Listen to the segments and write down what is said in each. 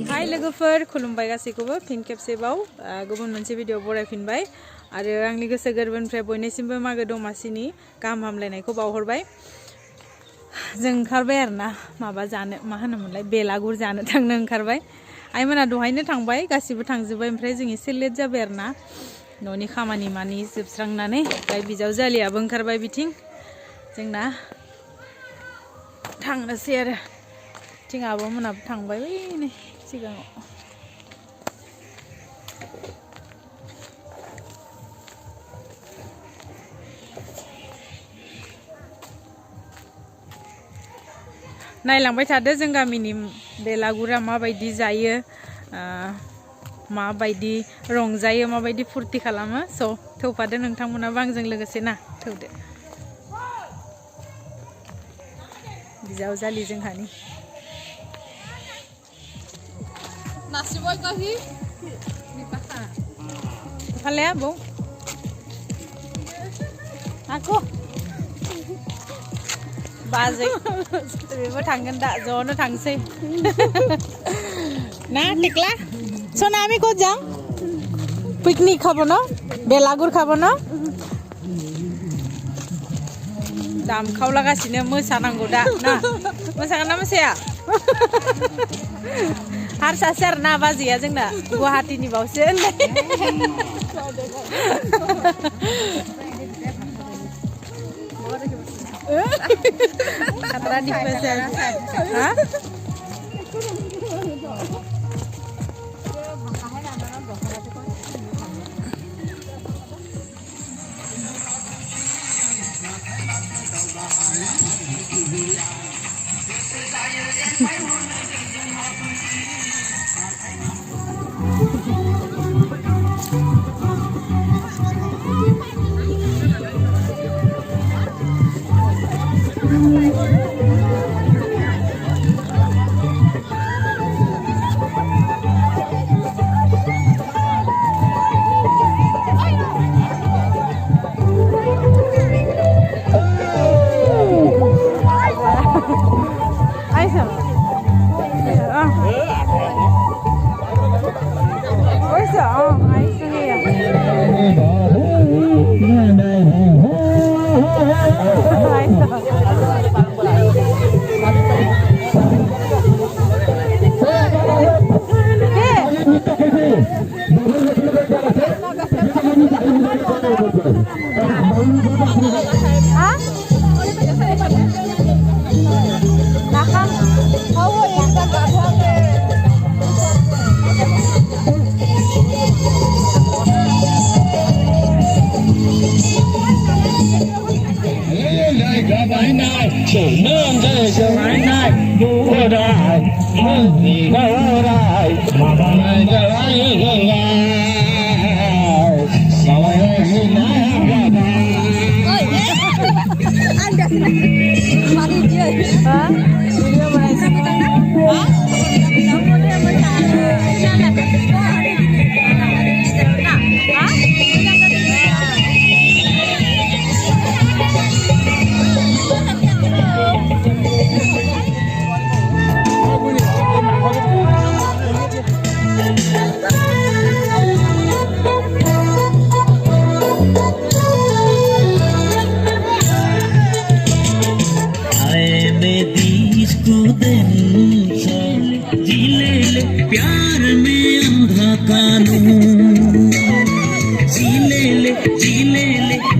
हाय लोगोफोर खुलुमबाय गासैखौबो फिन खेबसेबाव गुबुन मोनसे भिडिअ बरायफिनबाय आरो आंनि गोसो गोरबोनिफ्राय बयनिसिमबो मागो दमासिनि गाहाम हामलायनायखौ बावहरबाय। जों ओंखारबाय आरोना माबा जानो मा होनोमोनलाय बेलागुर जानो थांनो ओंखारबाय। आइमोना दहायनो थांबाय गासिबो थांजोब्बाय ओमफ्राय जों एसे लेट जाबाय आरोना न'नि खामानि मानि जोबस्रांनानै ओमफ्राय बिजावजालियाबो ओंखारबाय बिथिं जोंना थांनोसै आरो थिं आब'मोनाबो थांबाय नै सिगाङाव। नायलांबाय थादो जों गामिनि बेलागुरा माबायदि जायो माबायदि रंजायो माबायदि फुर्ति खालामो स' थौफादो नोंथांमोनाबो आंजों लोगोसे ना थौदो। बिजावजालि जोंहानि नासिबाय काहि फाले आबौ aku बाजै बेबो थांगोन दा ज'नो थांसै ना टिकला सना आमी को जां पिकनिक खाबो न बेलागुर खाबो न दाम खावलागासिनो मोसानांगौ दा ना मोसागोन ना मोसाया हारसासो आरोना बाजैया जोंना गुवाहाटीनि बावसो खतरा दिखबेसे हा प्यार में अंधा कानून जीले ले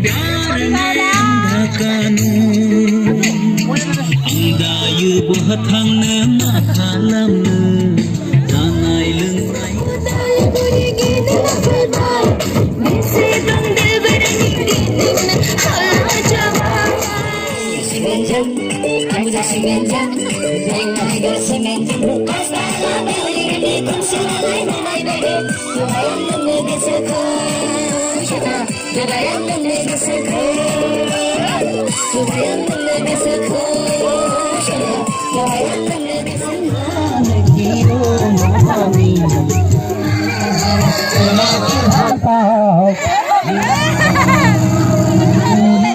प्यार में अंधा कानून अंगायु बहथांनो मा खालामनो जानाय लोंनाय